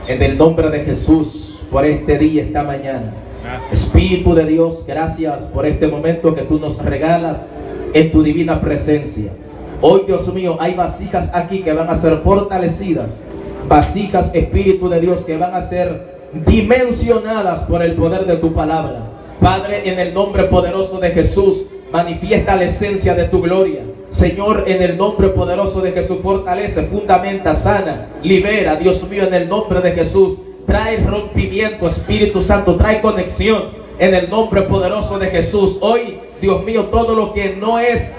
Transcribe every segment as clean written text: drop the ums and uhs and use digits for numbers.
En el nombre de Jesús, por este día, esta mañana. Espíritu de Dios, gracias por este momento que tú nos regalas en tu divina presencia. Hoy, Dios mío, hay vasijas aquí que van a ser fortalecidas. Vasijas, Espíritu de Dios, que van a ser dimensionadas por el poder de tu palabra. Padre, en el nombre poderoso de Jesús, manifiesta la esencia de tu gloria. Señor, en el nombre poderoso de Jesús, fortalece, fundamenta, sana, libera, Dios mío, en el nombre de Jesús. Trae rompimiento, Espíritu Santo, trae conexión en el nombre poderoso de Jesús. Hoy, Dios mío, todo lo que no es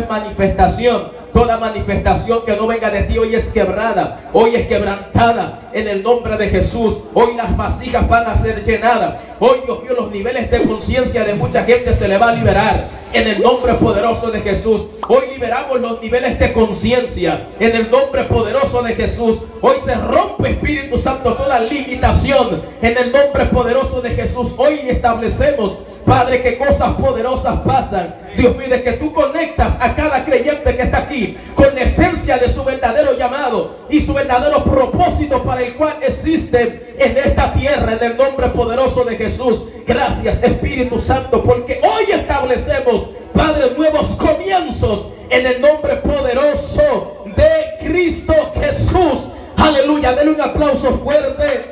manifestación, toda manifestación que no venga de ti hoy es quebrada, hoy es quebrantada en el nombre de Jesús. Hoy las vasijas van a ser llenadas. Hoy, Dios mío, los niveles de conciencia de mucha gente se le va a liberar en el nombre poderoso de Jesús. Hoy liberamos los niveles de conciencia en el nombre poderoso de Jesús. Hoy se rompe, Espíritu Santo, toda limitación en el nombre poderoso de Jesús. Hoy establecemos, Padre, que cosas poderosas pasan. Dios mío, de que tú conectas a cada creyente que está aquí con la esencia de su verdadero llamado y su verdadero propósito para el cual existen en esta tierra, en el nombre poderoso de Jesús. Gracias, Espíritu Santo, porque hoy establecemos, Padre, nuevos comienzos en el nombre poderoso de Cristo Jesús. Aleluya. Denle un aplauso fuerte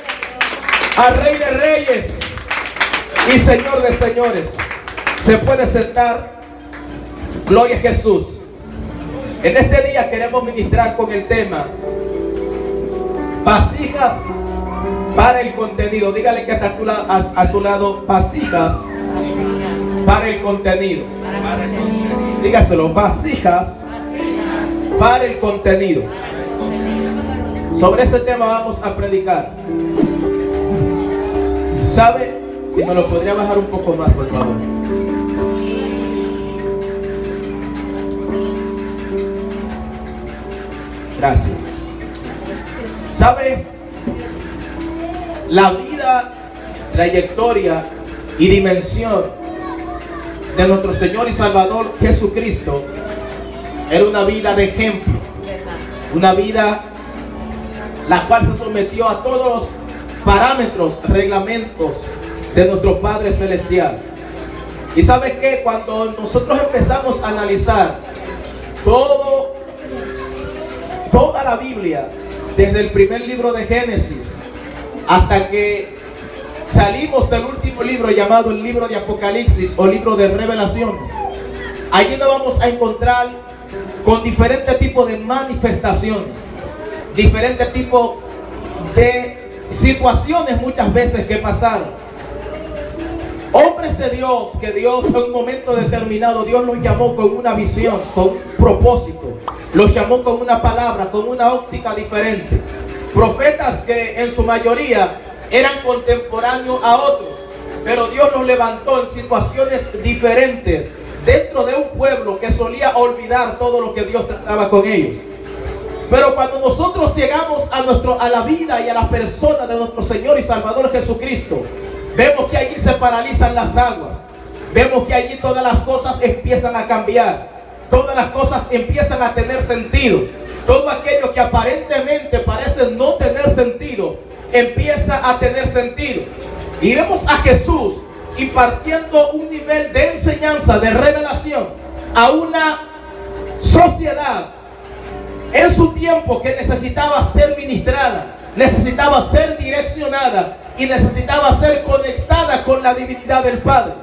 al Rey de Reyes y Señor de señores. Se puede sentar. Gloria a Jesús. En este día queremos ministrar con el tema vasijas para el contenido. Dígale que está a su lado, vasijas para el contenido. Dígaselo, vasijas para el contenido. Sobre ese tema vamos a predicar. ¿Sabe? Si me lo podría bajar un poco más, por favor. Gracias. ¿Sabes? La vida, trayectoria y dimensión de nuestro Señor y Salvador Jesucristo era una vida de ejemplo. Una vida la cual se sometió a todos los parámetros, reglamentos de nuestro Padre Celestial. Y ¿sabes qué? Cuando nosotros empezamos a analizar toda la Biblia, desde el primer libro de Génesis hasta que salimos del último libro llamado el libro de Apocalipsis o libro de Revelaciones, allí nos vamos a encontrar con diferentes tipos de manifestaciones, diferentes tipos de situaciones muchas veces que pasaron. Hombres de Dios, que Dios en un momento determinado, Dios los llamó con una visión, con un propósito. Los llamó con una palabra, con una óptica diferente. Profetas que en su mayoría eran contemporáneos a otros, pero Dios los levantó en situaciones diferentes dentro de un pueblo que solía olvidar todo lo que Dios trataba con ellos. Pero cuando nosotros llegamos a la vida y a la persona de nuestro Señor y Salvador Jesucristo, vemos que allí se paralizan las aguas. Vemos que allí todas las cosas empiezan a cambiar. Todas las cosas empiezan a tener sentido. Todo aquello que aparentemente parece no tener sentido, empieza a tener sentido. Y vemos a Jesús impartiendo un nivel de enseñanza, de revelación a una sociedad en su tiempo que necesitaba ser ministrada, necesitaba ser direccionada y necesitaba ser conectada con la divinidad del Padre.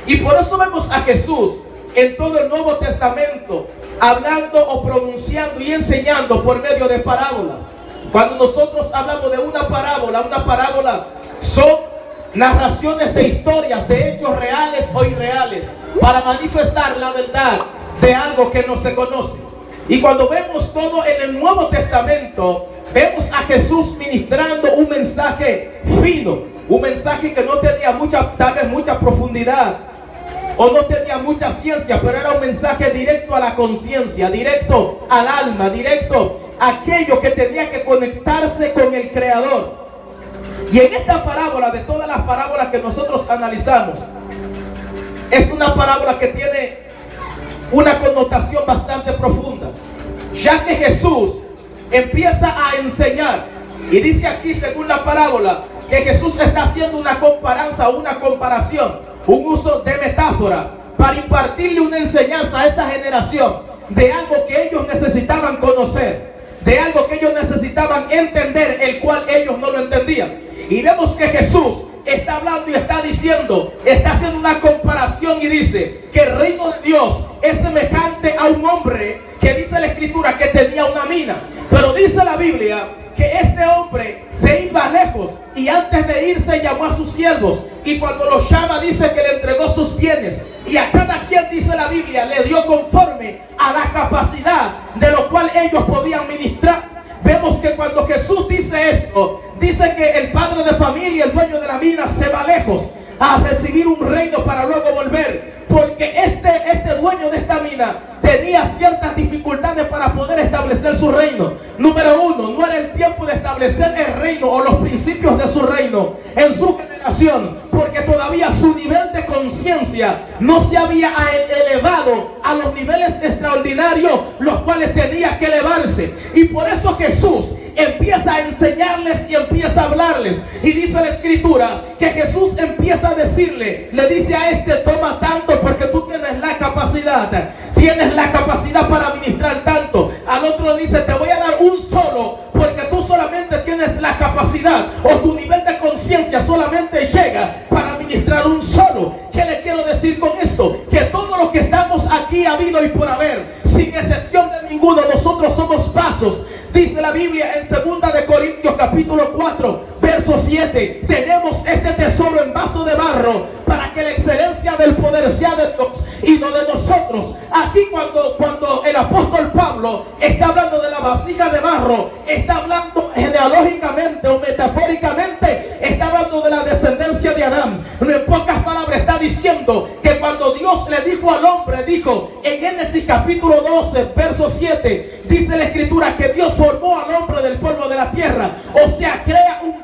Y por eso vemos a Jesús en todo el Nuevo Testamento hablando o pronunciando y enseñando por medio de parábolas. Cuando nosotros hablamos de una parábola son narraciones de historias, de hechos reales o irreales, para manifestar la verdad de algo que no se conoce. Y cuando vemos todo en el Nuevo Testamento, vemos a Jesús ministrando un mensaje fino, un mensaje que no tenía tal vez mucha profundidad o no tenía mucha ciencia, pero era un mensaje directo a la conciencia, directo al alma, directo a aquello que tenía que conectarse con el Creador. Y en esta parábola, de todas las parábolas que nosotros analizamos, es una parábola que tiene una connotación bastante profunda, ya que Jesús empieza a enseñar Y dice aquí, según la parábola, que Jesús está haciendo una comparanza, una comparación, un uso de metáfora para impartirle una enseñanza a esa generación de algo que ellos necesitaban conocer, de algo que ellos necesitaban entender, el cual ellos no lo entendían. Y vemos que Jesús está hablando y está diciendo, está haciendo una comparación y dice que el reino de Dios es semejante a un hombre que dice la escritura que tenía una mina. Pero dice la Biblia que este hombre se iba lejos y antes de irse llamó a sus siervos, y cuando los llama dice que le entregó sus bienes, y a cada quien, dice la Biblia, le dio conforme a la capacidad de lo cual ellos podían ministrar. Vemos que cuando Jesús dice esto, dice que el padre de familia, el dueño de la mina, se va lejos a recibir un reino para luego volver, porque este dueño de esta mina tenía ciertas dificultades para poder establecer su reino. Número uno, no era el tiempo de establecer el reino o los principios de su reino en su generación, porque todavía su nivel de conciencia no se había elevado a los niveles extraordinarios los cuales tenía que elevarse. Y por eso Jesús empieza a enseñarles y empieza a hablarles, y dice la escritura que Jesús empieza a decirle, le dice a este: toma tanto porque tú tienes la capacidad para administrar tanto. Al otro dice: te voy a dar un solo porque tú solamente tienes la capacidad, o tu nivel de conciencia solamente llega para administrar un solo. ¿Qué le quiero decir con esto? Que todos los que estamos aquí habido y por haber, sin excepción de ninguno, nosotros somos vasos. Dice la Biblia en 2 de Corintios capítulo 4 verso 7, tenemos este tesoro en vaso de barro para que la excelencia del poder sea de Dios y no de nosotros. Aquí cuando el apóstol Pablo está hablando de la vasija de barro, está hablando genealógicamente o metafóricamente, está hablando de la descendencia de Adán. Pero en pocas palabras está diciendo que cuando Dios le dijo al hombre, dijo en Génesis capítulo 12 verso 7, dice la escritura que Dios formó al hombre del polvo de la tierra. O sea, crea un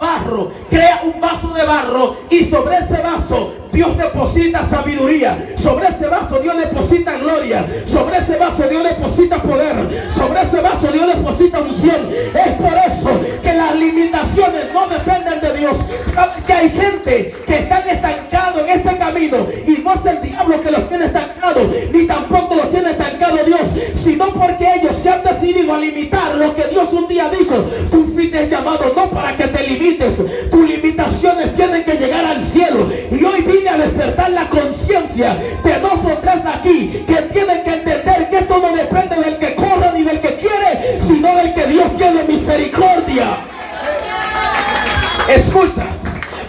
vaso de barro, y sobre ese vaso Dios deposita sabiduría, sobre ese vaso Dios deposita gloria, sobre ese vaso Dios deposita poder, sobre ese vaso Dios deposita unción. Es por eso que las limitaciones no dependen de Dios. ¿Saben que hay gente que están estancados en este camino? Y no es el diablo que los tiene estancados, ni tampoco los tiene estancados Dios, sino porque ellos se han decidido a limitar lo que Dios un día dijo. Tú fuiste llamado no para que te limites, tus limitaciones tienen que llegar al cielo. Y hoy vine a despertar la conciencia de 2 o 3 aquí que tienen que entender que esto no depende del que corre ni del que quiere, sino del que Dios tiene misericordia. Escucha,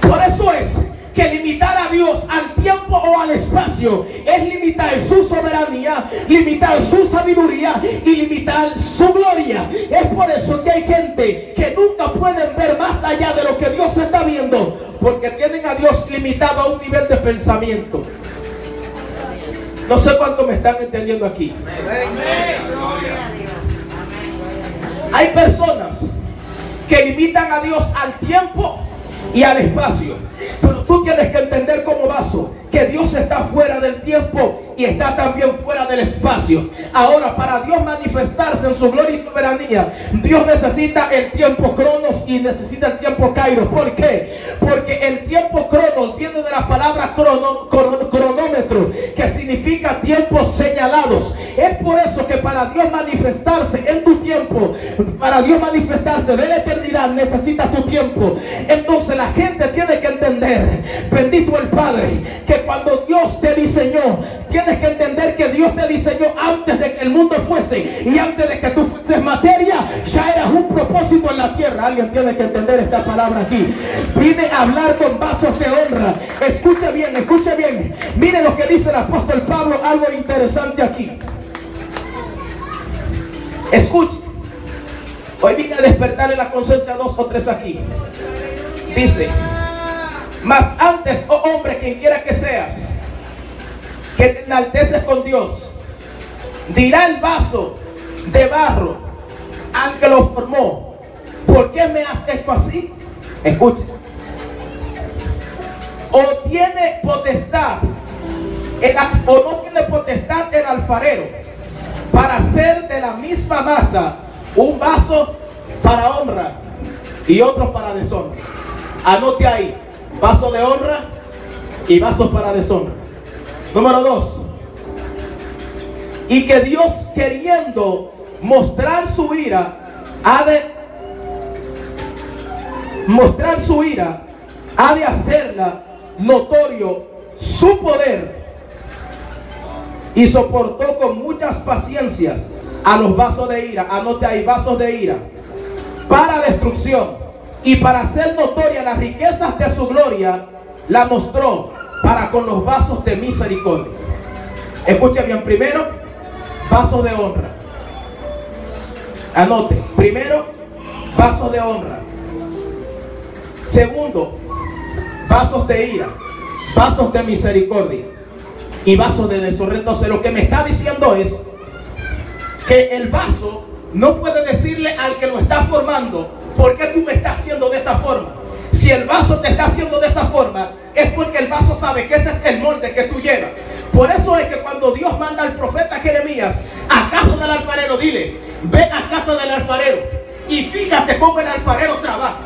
por eso es que limitar a Dios al tiempo o al espacio es limitar su soberanía, limitar su sabiduría y limitar su gloria. Es por eso que hay gente que nunca pueden ver más allá de lo que Dios está viendo, porque tienen a Dios limitado a un nivel de pensamiento. No sé cuánto me están entendiendo aquí. Hay personas que limitan a Dios al tiempo y al espacio, pero tú tienes que entender como vaso que Dios está fuera del tiempo y está también fuera del espacio. Ahora, para Dios manifestarse en su gloria y soberanía, Dios necesita el tiempo cronos y necesita el tiempo kairos. ¿Por qué? Porque el tiempo cronos viene de la palabra cronómetro, que significa tiempos señalados. Es por eso que para Dios manifestarse en tu tiempo, para Dios manifestarse de la eternidad, necesita tu tiempo. Entonces la gente tiene que entender, bendito el Padre, que cuando Dios te diseñó, tienes que entender que Dios te diseñó antes de que el mundo fuese, y antes de que tú fueses materia, ya eras un propósito en la tierra. Alguien tiene que entender esta palabra aquí. Vine a hablar con vasos de honra. Escuche bien, escuche bien. Mire lo que dice el apóstol Pablo, algo interesante aquí. Escuche. Hoy vine a despertarle la conciencia a 2 o 3 aquí. Dice: mas antes, oh hombre, quien quiera que seas, que te enalteces con Dios, dirá el vaso de barro al que lo formó: ¿por qué me has hecho así? Escuche. O tiene potestad o no tiene potestad el alfarero para hacer de la misma masa un vaso para honra y otros para deshonra. Anote ahí, vaso de honra y vasos para deshonra. Número 2. Y que Dios, queriendo mostrar su ira, ha de hacerla notorio su poder, y soportó con muchas paciencias a los vasos de ira. Anote ahí, vasos de ira para destrucción, y para hacer notoria las riquezas de su gloria la mostró para con los vasos de misericordia. Escuche bien, primero, vasos de honra. Anote, primero, vasos de honra. Segundo, vasos de ira, vasos de misericordia y vasos de deshonra. Entonces lo que me está diciendo es que el vaso no puede decirle al que lo está formando: ¿por qué tú me estás haciendo de esa forma? Si el vaso te está haciendo de esa forma, es porque el vaso sabe que ese es el molde que tú llevas. Por eso es que cuando Dios manda al profeta Jeremías a casa del alfarero, dile: ve a casa del alfarero y fíjate cómo el alfarero trabaja.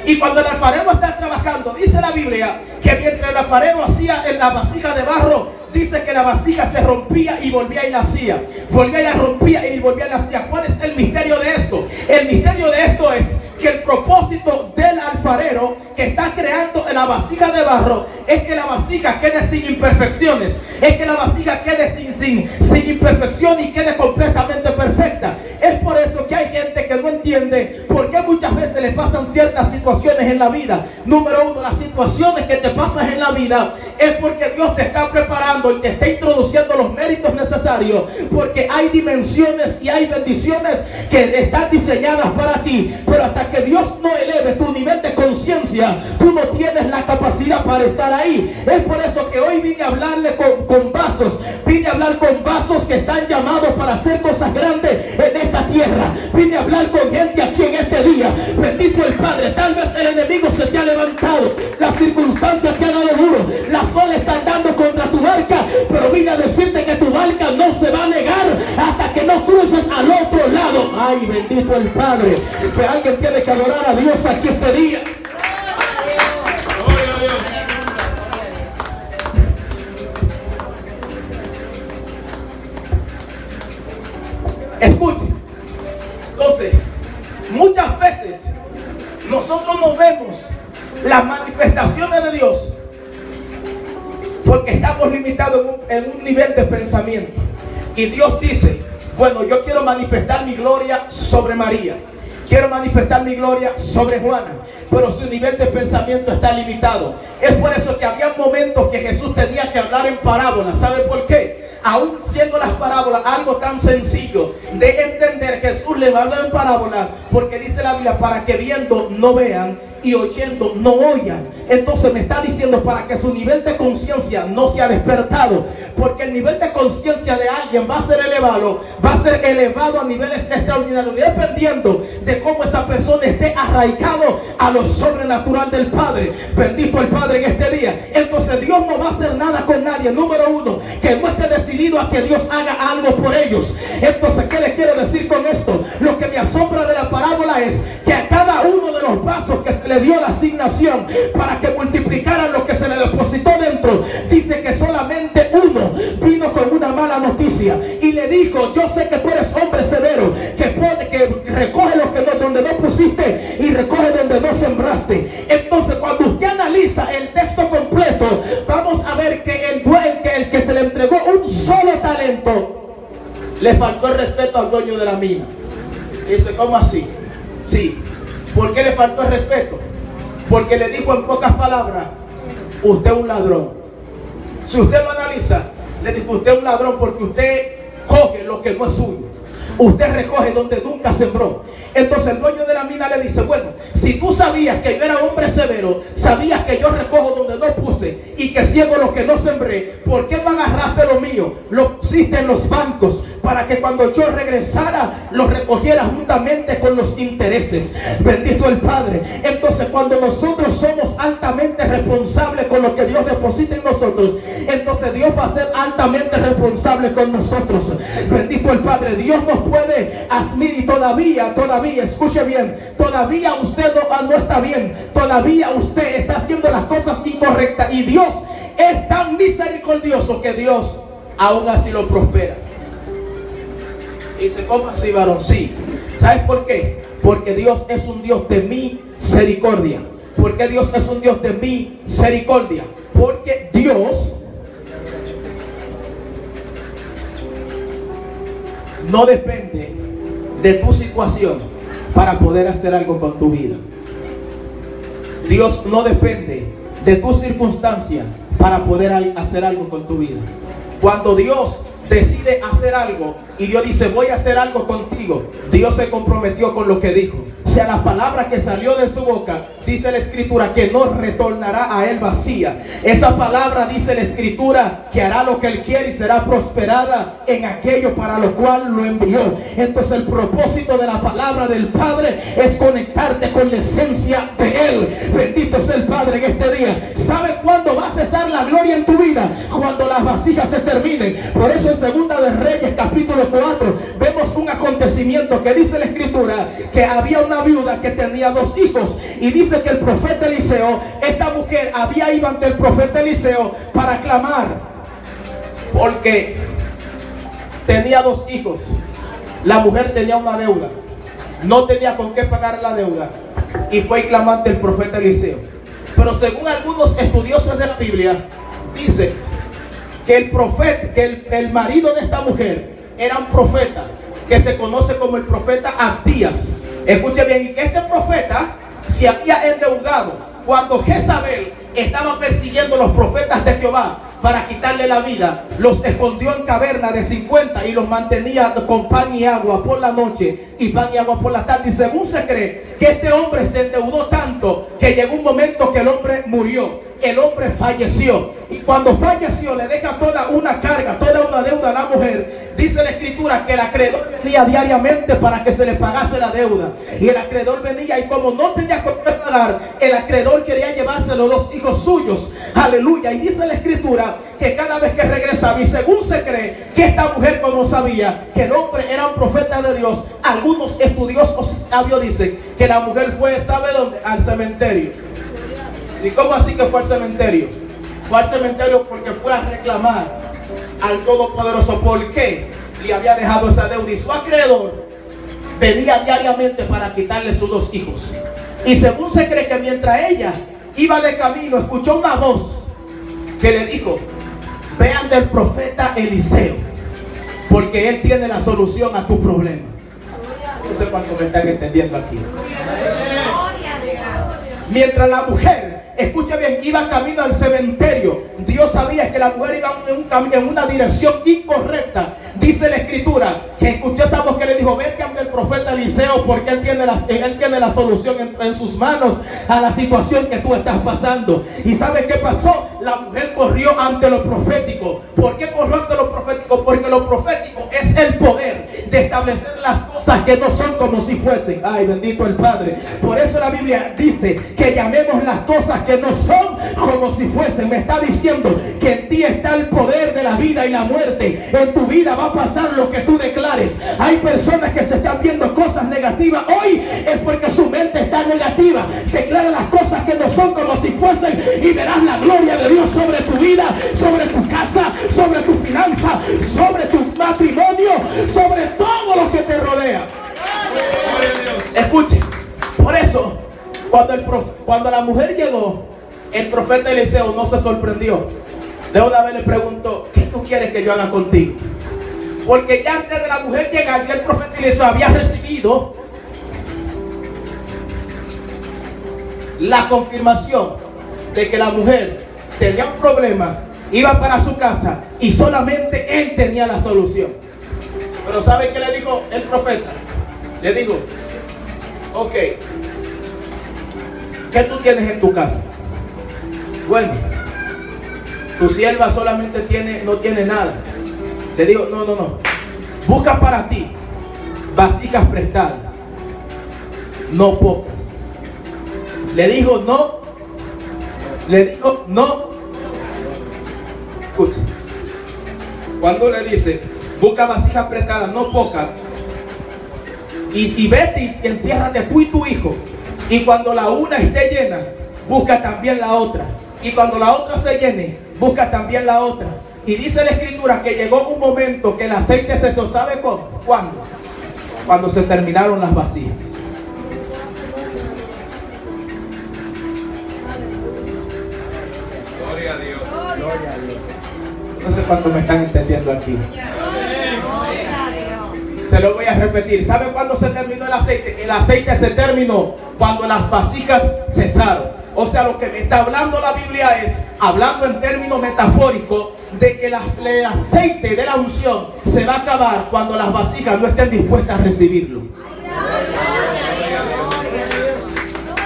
Y cuando el alfarero está trabajando, dice la Biblia que mientras el alfarero hacía en la vasija de barro, dice que la vasija se rompía y volvía y la hacía. Volvía y la rompía y volvía y la hacía. ¿Cuál es el misterio de esto? El misterio de esto es que el propósito del alfarero que está creando en la vasija de barro es que la vasija quede sin imperfecciones, es que la vasija quede sin imperfección y quede completamente perfecta. Es por eso que hay gente que no entiende por qué muchas veces le pasan ciertas situaciones en la vida. Número 1, las situaciones que te pasan en la vida es porque Dios te está preparando y te está introduciendo los méritos necesarios, porque hay dimensiones y hay bendiciones que están diseñadas para ti, pero hasta que Dios no eleve tu nivel de conciencia, tú no tienes la capacidad para estar ahí. Es por eso que hoy vine a hablarle con vasos, vine a hablar con vasos que están llamados para hacer cosas grandes en esta tierra. Vine a hablar con gente aquí en este día. Bendito el Padre. Tal vez el enemigo se te ha levantado, las circunstancias te han dado duro, las olas están dando contra tu barca, pero vine a decirte que tu barca no se va a negar hasta que no cruces al otro lado. Ay, bendito el Padre. Pero alguien tiene que adorar a Dios aquí este día. Gloria a Dios. Escuche. Entonces, muchas veces nosotros no vemos las manifestaciones de Dios porque estamos limitados en un nivel de pensamiento. Y Dios dice: bueno, yo quiero manifestar mi gloria sobre María, quiero manifestar mi gloria sobre Juana, pero su nivel de pensamiento está limitado. Es por eso que había momentos que Jesús tenía que hablar en parábolas. ¿Sabe por qué? Aún siendo las parábolas algo tan sencillo de entender, Jesús le va a hablar en parábolas porque dice la Biblia: para que viendo no vean y oyendo no oigan. Entonces me está diciendo para que su nivel de conciencia no sea despertado, porque el nivel de conciencia de alguien va a ser elevado a niveles extraordinarios, dependiendo de cómo esa persona esté arraigado a lo sobrenatural del Padre. Bendito el Padre en este día. Entonces Dios no va a hacer nada con nadie, número 1, que no esté decidido a que Dios haga algo por ellos. Entonces, ¿qué les quiero decir con esto? Lo que me asombra de la parábola es que a cada uno de los vasos que se le dio la asignación para que multiplicaran lo que se le depositó dentro, dice que solamente uno vino con una mala noticia y le dijo: yo sé que tú eres hombre severo, que recoge lo que donde no pusiste y recoge donde no sembraste. Entonces, cuando usted analiza el texto completo, vamos a ver que el que se le entregó un solo talento, le faltó el respeto al dueño de la mina. Dice: ¿cómo así? Sí. ¿Por qué le faltó el respeto? Porque le dijo en pocas palabras: usted es un ladrón. Si usted lo analiza, le dijo: usted es un ladrón porque usted coge lo que no es suyo, usted recoge donde nunca sembró. Entonces el dueño de la mina le dice: bueno, si tú sabías que yo era hombre severo, sabías que yo recojo donde no puse y que ciego lo que no sembré, ¿por qué no agarraste lo mío? Lo pusiste en los bancos para que cuando yo regresara lo recogiera juntamente con los intereses. Bendito el Padre. Entonces cuando nosotros somos altamente responsables con lo que Dios deposita en nosotros, entonces Dios va a ser altamente responsable con nosotros. Bendito el Padre. Dios nos puede asmir y todavía, escuche bien, todavía usted no está bien, todavía usted está haciendo las cosas incorrectas, y Dios es tan misericordioso que Dios aún así lo prospera. Y dice, ¿cómo así, varón? Sí. ¿Sabes por qué? Porque Dios es un Dios de misericordia. ¿Por qué Dios es un Dios de misericordia? Porque Dios no depende de tu situación para poder hacer algo con tu vida. Dios no depende de tu circunstancia para poder hacer algo con tu vida. Cuando Dios decide hacer algo y Dios dice, voy a hacer algo contigo, Dios se comprometió con lo que dijo. O sea, la palabra que salió de su boca, dice la Escritura, que no retornará a él vacía. Esa palabra, dice la Escritura, que hará lo que él quiere y será prosperada en aquello para lo cual lo envió. Entonces el propósito de la palabra del Padre es conectarte con la esencia de él. Bendito sea el Padre en este día. ¿Sabe cuándo va a cesar la gloria en tu vida? Cuando las vasijas se terminen. Por eso en Segunda de Reyes capítulo 4 vemos un acontecimiento que dice la Escritura que había una viuda que tenía 2 hijos, y dice que el profeta Eliseo, esta mujer había ido ante el profeta Eliseo para clamar porque tenía 2 hijos. La mujer tenía una deuda, no tenía con qué pagar la deuda, y fue y clamó ante el profeta Eliseo. Pero según algunos estudiosos de la Biblia, dice que el profeta, que el marido de esta mujer era un profeta que se conoce como el profeta Abdías. Escuche bien, y que este profeta se había endeudado cuando Jezabel estaba persiguiendo a los profetas de Jehová para quitarle la vida. Los escondió en caverna de 50 y los mantenía con pan y agua por la noche y pan y agua por la tarde. Y según se cree que este hombre se endeudó tanto que llegó un momento que el hombre murió. El hombre falleció, y cuando falleció le deja toda una carga, toda una deuda a la mujer. Dice la Escritura que el acreedor venía diariamente para que se le pagase la deuda, y el acreedor venía, y como no tenía con qué pagar, el acreedor quería llevarse los 2 hijos suyos. Aleluya. Y dice la Escritura que cada vez que regresaba, y según se cree que esta mujer, como sabía que el hombre era un profeta de Dios, algunos estudiosos sabios dicen que la mujer ¿sabe dónde? Al cementerio. ¿Y cómo así que fue al cementerio? Fue al cementerio porque fue a reclamar al Todopoderoso por qué le había dejado esa deuda. Y su acreedor venía diariamente para quitarle sus 2 hijos. Y según se cree que mientras ella iba de camino, escuchó una voz que le dijo, vean del profeta Eliseo, porque él tiene la solución a tu problema. No sé cuántos me están entendiendo aquí. Mientras la mujer, escucha bien, iba camino al cementerio, Dios sabía que la mujer iba en una dirección incorrecta. Dice la Escritura que escuchó esa voz que le dijo, vete ante el profeta Eliseo, porque él tiene la solución en sus manos a la situación que tú estás pasando. ¿Y sabe qué pasó? La mujer corrió ante lo profético. ¿Por qué corrió ante lo profético? Porque lo profético es el poder de establecer las cosas que no son como si fuesen. Ay, bendito el Padre. Por eso la Biblia dice que llamemos las cosas que no son como si fuesen. Me está diciendo que en ti está el poder de la vida y la muerte. En tu vida va a pasar lo que tú declares. Hay personas que se están viendo cosas negativas hoy, es porque su mente está negativa. Declara las cosas que no son como si fuesen y verás la gloria de Dios sobre tu vida, sobre tu casa, sobre tu finanza, sobre tu matrimonio, sobre todo lo que te rodea. Escuche, por eso cuando la mujer llegó, el profeta Eliseo no se sorprendió. De una vez le preguntó, ¿qué tú quieres que yo haga contigo? Porque ya antes de la mujer llegar, ya el profeta Eliseo había recibido la confirmación de que la mujer tenía un problema, iba para su casa y solamente él tenía la solución. Pero ¿sabe qué le dijo el profeta? Le dijo, ok, ¿qué tú tienes en tu casa? Bueno, tu sierva solamente no tiene nada. Le digo, no. busca para ti vasijas prestadas, no pocas. Le dijo no. Escucha. Cuando le dice, busca vasijas prestadas, no pocas, y vete y enciérrate tú y tu hijo, y cuando la una esté llena, busca también la otra, y cuando la otra se llene, busca también la otra. Y dice la escritura que llegó un momento que el aceite se cesó. ¿Sabe cuándo? Cuando se terminaron las vasijas. Gloria a Dios. Gloria a Dios. No sé cuánto me están entendiendo aquí. Se lo voy a repetir. ¿Sabe cuándo se terminó el aceite? El aceite se terminó cuando las vasijas cesaron. O sea, lo que me está hablando la Biblia es, hablando en términos metafóricos, de que el aceite de la unción se va a acabar cuando las vasijas no estén dispuestas a recibirlo.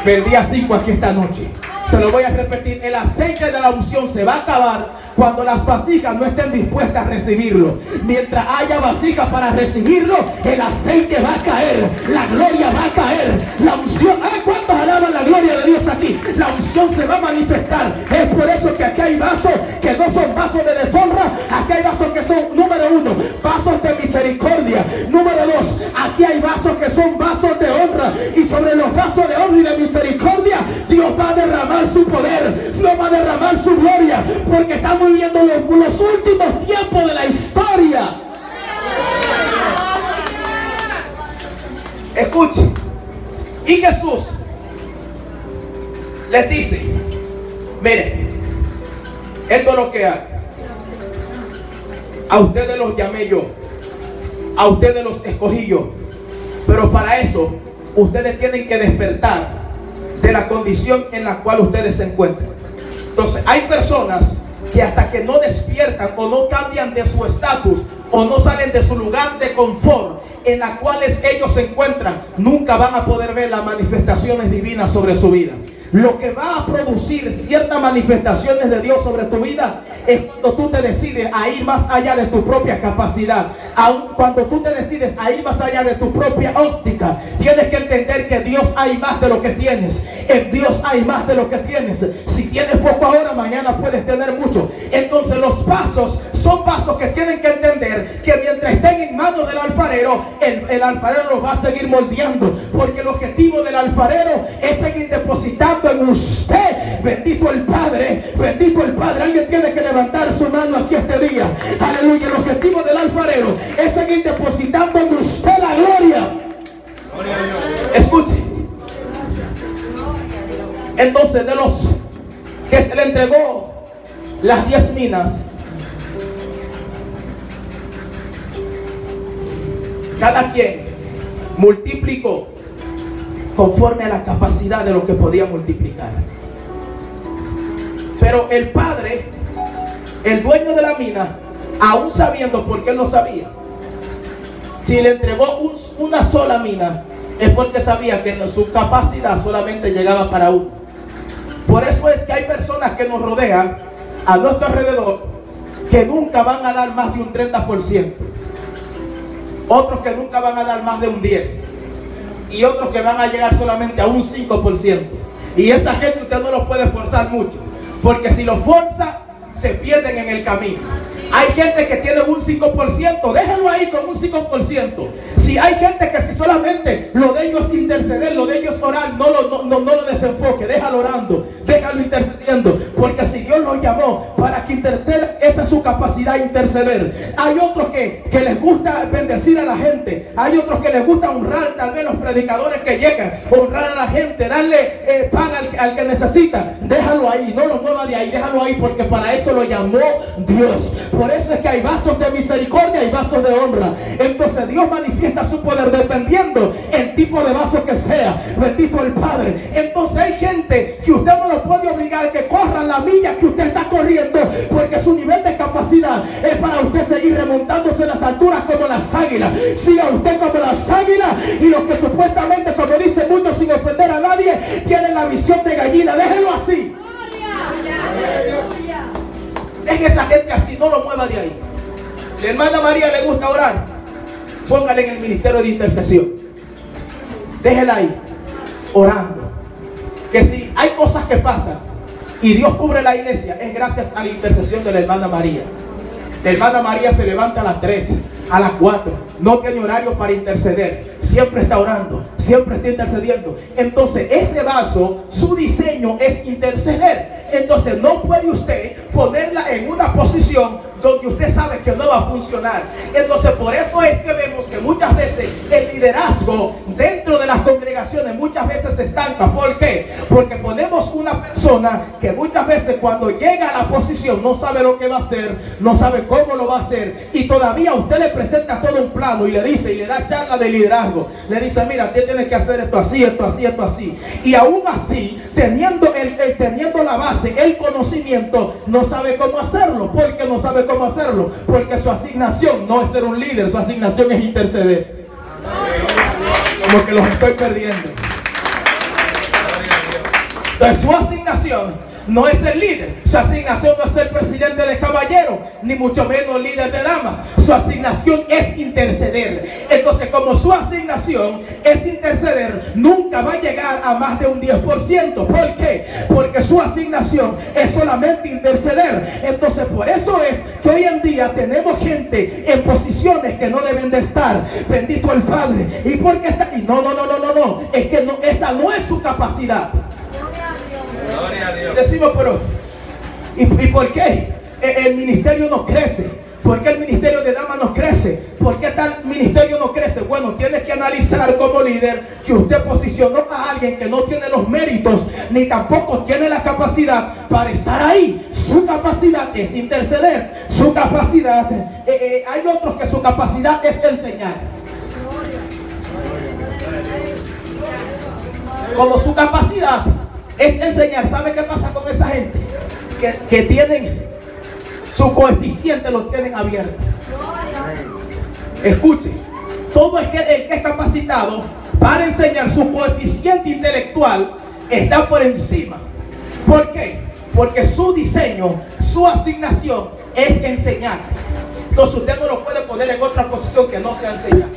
El día 5 aquí esta noche. Se lo voy a repetir. El aceite de la unción se va a acabar cuando las vasijas no estén dispuestas a recibirlo. Mientras haya vasijas para recibirlo, el aceite va a caer, la gloria va a caer, la unción. ¿Cuántos alaban la gloria de Dios aquí? La unción se va a manifestar. Es por eso que aquí hay vasos que no son vasos de deshonra. Aquí hay vasos que son, número 1, vasos de misericordia. Número 2, aquí hay vasos que son vasos de honra. Y sobre los vasos de honra y de misericordia, Dios va a derramar su poder, Dios va a derramar su gloria, porque estamos viviendo los últimos tiempos de la historia. Escuchen. Y Jesús les dice, miren, esto es lo que hay. A ustedes los llamé yo, a ustedes los escogí yo, pero para eso ustedes tienen que despertar de la condición en la cual ustedes se encuentran. Entonces hay personas que hasta que no despiertan o no cambian de su estatus o no salen de su lugar de confort en la cuales ellos se encuentran, nunca van a poder ver las manifestaciones divinas sobre su vida. Lo que va a producir ciertas manifestaciones de Dios sobre tu vida es cuando tú te decides a ir más allá de tu propia capacidad. Aun cuando tú te decides a ir más allá de tu propia óptica, tienes que entender que Dios hay más de lo que tienes. En Dios hay más de lo que tienes. Si tienes poco ahora, mañana puedes tener mucho. Entonces los pasos son pasos que tienen que entender que mientras estén en manos del alfarero, el alfarero los va a seguir moldeando, porque el objetivo del alfarero es seguir depositando en usted. Bendito el Padre, bendito el Padre. Alguien tiene que levantar su mano aquí este día. Aleluya. El objetivo del alfarero es seguir depositando en usted la gloria. Escuche. Entonces, de los que se le entregó las 10 minas, cada quien multiplicó conforme a la capacidad de lo que podía multiplicar. Pero el padre, el dueño de la mina, aún sabiendo, porque él no sabía, si le entregó una sola mina, es porque sabía que en su capacidad solamente llegaba para uno. Por eso es que hay personas que nos rodean a nuestro alrededor que nunca van a dar más de un 30%, otros que nunca van a dar más de un 10%, y otros que van a llegar solamente a un 5%. Y esa gente usted no los puede forzar mucho, porque si lo forza, se pierden en el camino. Hay gente que tiene un 5%, déjalo ahí con un 5%. Si hay gente que si solamente lo de ellos es interceder, lo de ellos es orar, no lo desenfoque, déjalo orando, déjalo intercediendo, porque si Dios los llamó para que interceda, esa es su capacidad de interceder. Hay otros que les gusta bendecir a la gente, hay otros que les gusta honrar, tal vez los predicadores que llegan, honrar a la gente, darle pan al que necesita. Déjalo ahí, no lo mueva de ahí, déjalo ahí, porque para eso lo llamó Dios. Por eso es que hay vasos de misericordia y vasos de honra. Entonces Dios manifiesta su poder dependiendo el tipo de vaso que sea. Bendito el Padre. Entonces hay gente que usted no lo puede obligar a que corra la milla que usted está corriendo, porque su nivel de capacidad es para usted seguir remontándose en las alturas como las águilas. Siga usted como las águilas, y los que supuestamente, como dicen muchos sin ofender a nadie, tienen la visión de gallina. Déjenlo así. Deje esa gente así, no lo mueva de ahí. La hermana María le gusta orar, póngale en el ministerio de intercesión. Déjela ahí, orando. Que si hay cosas que pasan y Dios cubre la iglesia, es gracias a la intercesión de la hermana María. La hermana María se levanta a las 3, a las 4, no tiene horario para interceder, siempre está orando, siempre está intercediendo. Entonces ese vaso, su diseño es interceder. Entonces no puede usted ponerla en una posición donde usted sabe que no va a funcionar. Entonces por eso es que vemos que muchas veces el liderazgo dentro de las congregaciones muchas veces se estanca. ¿Por qué? Porque ponemos una persona que muchas veces cuando llega a la posición no sabe lo que va a hacer, no sabe cómo lo va a hacer, y todavía usted le presenta todo un plano y le dice, y le da charla de liderazgo, le dice, mira, usted tiene que hacer esto así, esto así, esto así, y aún así teniendo la base, el conocimiento, no sabe cómo hacerlo. ¿Por qué no sabe cómo hacerlo? Porque su asignación no es ser un líder, su asignación es interceder. Como que los estoy perdiendo. Entonces su asignación no es ser líder, su asignación no es ser presidente de caballero, ni mucho menos líder de damas. Su asignación es interceder. Entonces como su asignación es interceder, nunca va a llegar a más de un 10%. ¿Por qué? Porque su asignación es solamente interceder. Entonces por eso es que hoy en día tenemos gente en posiciones que no deben de estar. Bendito el Padre. ¿Y por qué está aquí? No, es que no, esa no es su capacidad. Decimos, pero ¿y por qué el ministerio no crece? ¿Por qué el ministerio de damas no crece? ¿Por qué tal ministerio no crece? Bueno, tienes que analizar como líder que usted posicionó a alguien que no tiene los méritos ni tampoco tiene la capacidad para estar ahí. Su capacidad es interceder. Su capacidad, hay otros que su capacidad es enseñar. Como su capacidad es enseñar, ¿sabe qué pasa con esa gente? Que tienen su coeficiente, lo tienen abierto. Escuche, todo el que es capacitado para enseñar, su coeficiente intelectual está por encima. ¿Por qué? Porque su diseño, su asignación es enseñar. Entonces usted no lo puede poner en otra posición que no sea enseñar.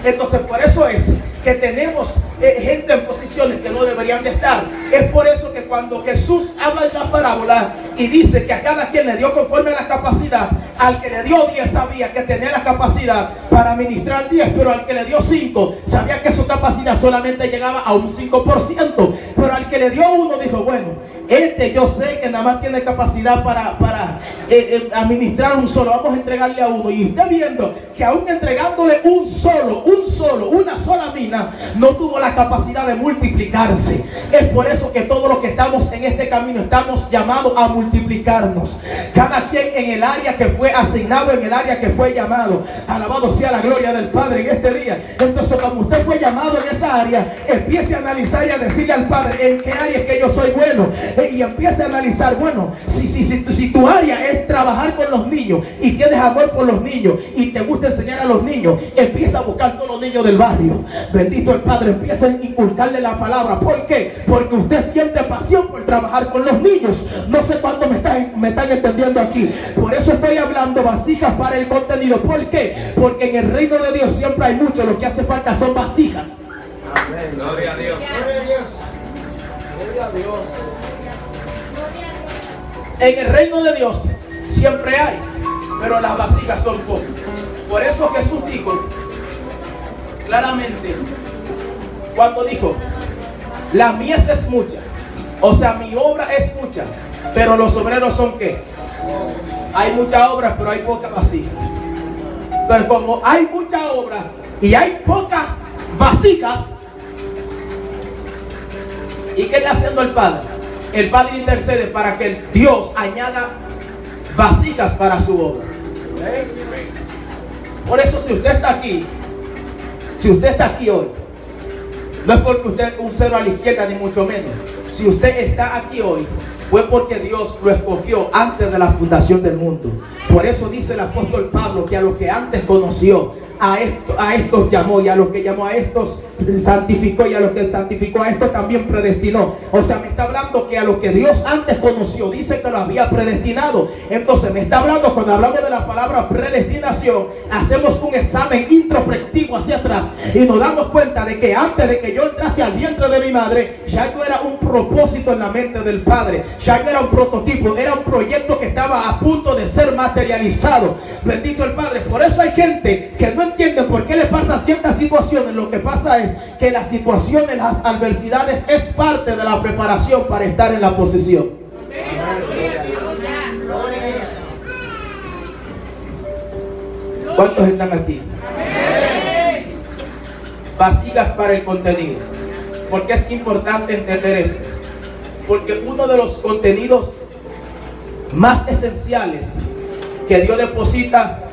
Entonces por eso es que tenemos gente en posiciones que no deberían de estar. Es por eso que cuando Jesús habla en la parábola y dice que a cada quien le dio conforme a la capacidad, al que le dio 10 sabía que tenía la capacidad para ministrar 10, pero al que le dio 5 sabía que su capacidad solamente llegaba a un 5%, pero al que le dio 1 dijo, bueno, yo sé que nada más tiene capacidad para administrar un solo, vamos a entregarle a 1. Y usted viendo que aún entregándole una sola mina, no tuvo la capacidad de multiplicarse. Es por eso que todos los que estamos en este camino estamos llamados a multiplicarnos, cada quien en el área que fue asignado, en el área que fue llamado. Alabado sea la gloria del Padre en este día. Entonces como usted fue llamado en esa área, empiece a analizar y a decirle al Padre, ¿en qué área es que yo soy bueno? Y empiece a analizar, bueno, si tu área es trabajar con los niños y tienes amor por los niños y te gusta enseñar a los niños, empieza a buscar todos los niños del barrio. Bendito el Padre, empieza a inculcarle la palabra. ¿Por qué? Porque usted siente pasión por trabajar con los niños. No sé cuánto me están entendiendo aquí. Por eso estoy hablando vasijas para el contenido. ¿Por qué? Porque en el reino de Dios siempre hay mucho, lo que hace falta son vasijas. Amén. Gloria a Dios. Gloria a Dios. Gloria a Dios. En el reino de Dios siempre hay, pero las vasijas son pocas. Por eso Jesús dijo claramente, cuando dijo, la mies es mucha, o sea, mi obra es mucha, pero los obreros son ¿qué? Hay mucha obra, pero hay pocas vasijas. Entonces, como hay mucha obra y hay pocas vasijas, ¿y qué está haciendo el Padre? El Padre intercede para que Dios añada vasijas para su obra. Por eso si usted está aquí hoy, no es porque usted es un cero a la izquierda ni mucho menos. Si usted está aquí hoy fue porque Dios lo escogió antes de la fundación del mundo. Por eso dice el apóstol Pablo que a los que antes conoció, a estos llamó, y a los que llamó a estos santificó, y a los que santificó a estos también predestinó. O sea, me está hablando que a los que Dios antes conoció, dice que lo había predestinado. Entonces me está hablando, cuando hablamos de la palabra predestinación, hacemos un examen introspectivo hacia atrás y nos damos cuenta de que antes de que yo entrase al vientre de mi madre, ya yo era un propósito en la mente del Padre, ya yo era un prototipo, era un proyecto que estaba a punto de ser materializado. Bendito el Padre. Por eso hay gente que no entiende por qué le pasa ciertas situaciones. Lo que pasa es que las situaciones, las adversidades es parte de la preparación para estar en la posición. ¿Cuántos están aquí? Vasijas para el contenido. ¿Por qué es importante entender esto? Porque uno de los contenidos más esenciales que Dios deposita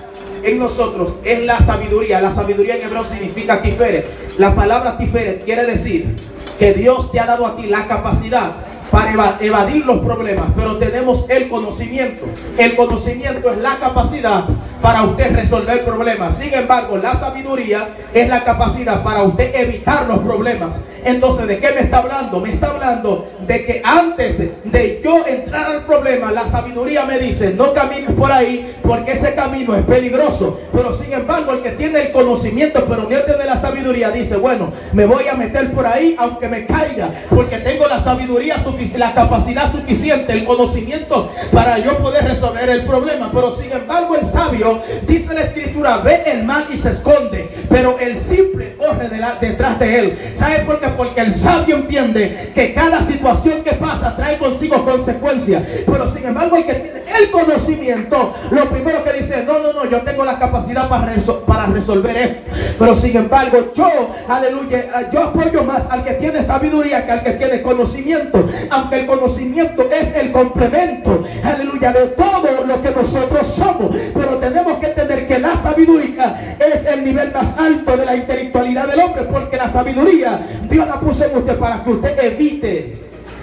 en nosotros es la sabiduría. La sabiduría en hebreo significa tiferet. La palabra tiferet quiere decir que Dios te ha dado a ti la capacidad para evadir los problemas, pero tenemos el conocimiento. El conocimiento es la capacidad para usted resolver problemas. Sin embargo, la sabiduría es la capacidad para usted evitar los problemas. Entonces, ¿de qué me está hablando? Me está hablando de que antes de yo entrar al problema, la sabiduría me dice: no camines por ahí porque ese camino es peligroso. Pero sin embargo, el que tiene el conocimiento pero no tiene la sabiduría, dice: bueno, me voy a meter por ahí aunque me caiga, porque tengo la sabiduría suficiente, la capacidad suficiente, el conocimiento para yo poder resolver el problema. Pero sin embargo, el sabio, dice la escritura, ve el mal y se esconde, pero el simple corre detrás de él. ¿Sabe por qué? Porque el sabio entiende que cada situación que pasa trae consigo consecuencias. Pero sin embargo, el que tiene el conocimiento, lo primero que dice: no, yo tengo la capacidad para resolver esto. Pero sin embargo, yo, aleluya, yo apoyo más al que tiene sabiduría que al que tiene conocimiento. Aunque el conocimiento es el complemento, aleluya, de todo lo que nosotros somos. Pero tenemos que entender que la sabiduría es el nivel más alto de la intelectualidad del hombre, porque la sabiduría Dios la puso en usted para que usted evite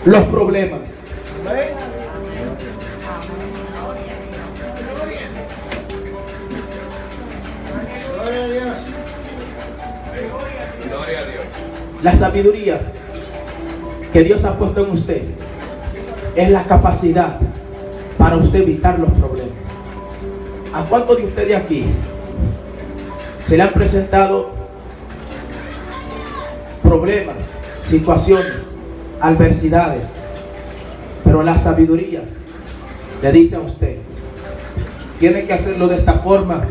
los problemas. La sabiduría que Dios ha puesto en usted es la capacidad para usted evitar los problemas. ¿A cuántos de ustedes aquí se le han presentado problemas, situaciones, adversidades, pero la sabiduría le dice a usted: tiene que hacerlo de esta forma,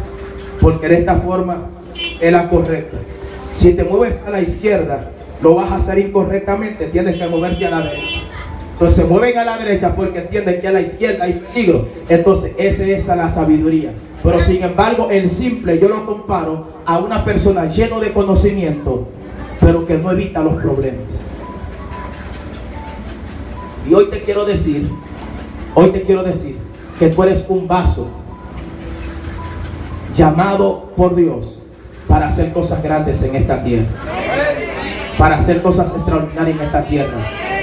porque de esta forma es la correcta? Si te mueves a la izquierda, lo vas a hacer incorrectamente, tienes que moverte a la derecha. Entonces se mueven a la derecha porque entienden que a la izquierda hay peligro. Entonces esa es la sabiduría. Pero sin embargo, el simple yo lo comparo a una persona lleno de conocimiento, pero que no evita los problemas. Y hoy te quiero decir que tú eres un vaso llamado por Dios para hacer cosas grandes en esta tierra, para hacer cosas extraordinarias en esta tierra.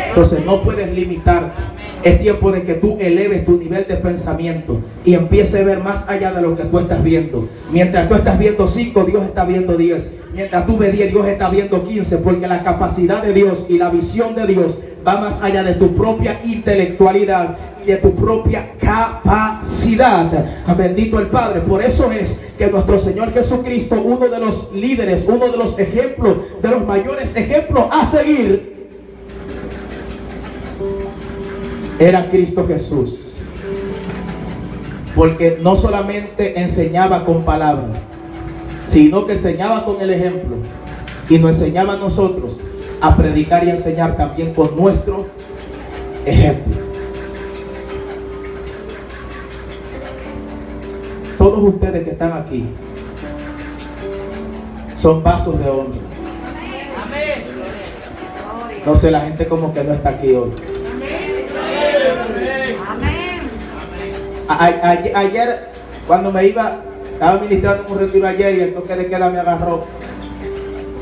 Entonces no puedes limitarte. Es tiempo de que tú eleves tu nivel de pensamiento y empieces a ver más allá de lo que tú estás viendo. Mientras tú estás viendo 5, Dios está viendo 10. Mientras tú ves 10, Dios está viendo 15. Porque la capacidad de Dios y la visión de Dios va más allá de tu propia intelectualidad y de tu propia capacidad. Bendito el Padre. Por eso es que nuestro Señor Jesucristo, uno de los líderes, uno de los ejemplos, de los mayores ejemplos a seguir, era Cristo Jesús. Porque no solamente enseñaba con palabras, sino que enseñaba con el ejemplo, y nos enseñaba a nosotros a predicar y enseñar también con nuestro ejemplo. Todos ustedes que están aquí son vasos de honra. No sé, la gente como que no está aquí hoy. Ayer, cuando me iba, estaba ministrando en un retiro ayer y el toque de queda me agarró.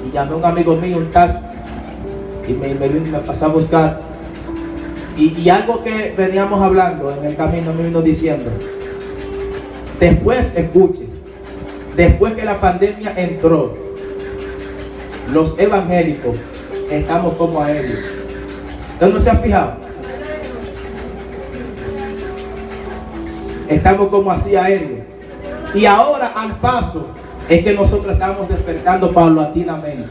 Y llamé a un amigo mío, un taxi, y me pasó a buscar. Y algo que veníamos hablando en el camino, me vino diciendo, después, escuchen, después que la pandemia entró, los evangélicos estamos como aéreos. ¿Usted no se ha fijado? Estamos como así aéreos. Y ahora al paso es que nosotros estamos despertando paulatinamente.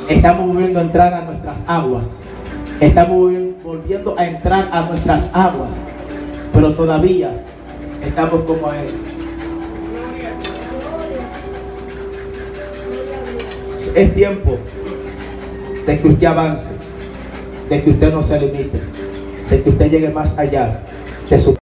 Estamos volviendo a entrar a nuestras aguas. Estamos volviendo a entrar a nuestras aguas. Pero todavía estamos como aéreos. Es tiempo de que usted avance, de que usted no se limite, de que usted llegue más allá de su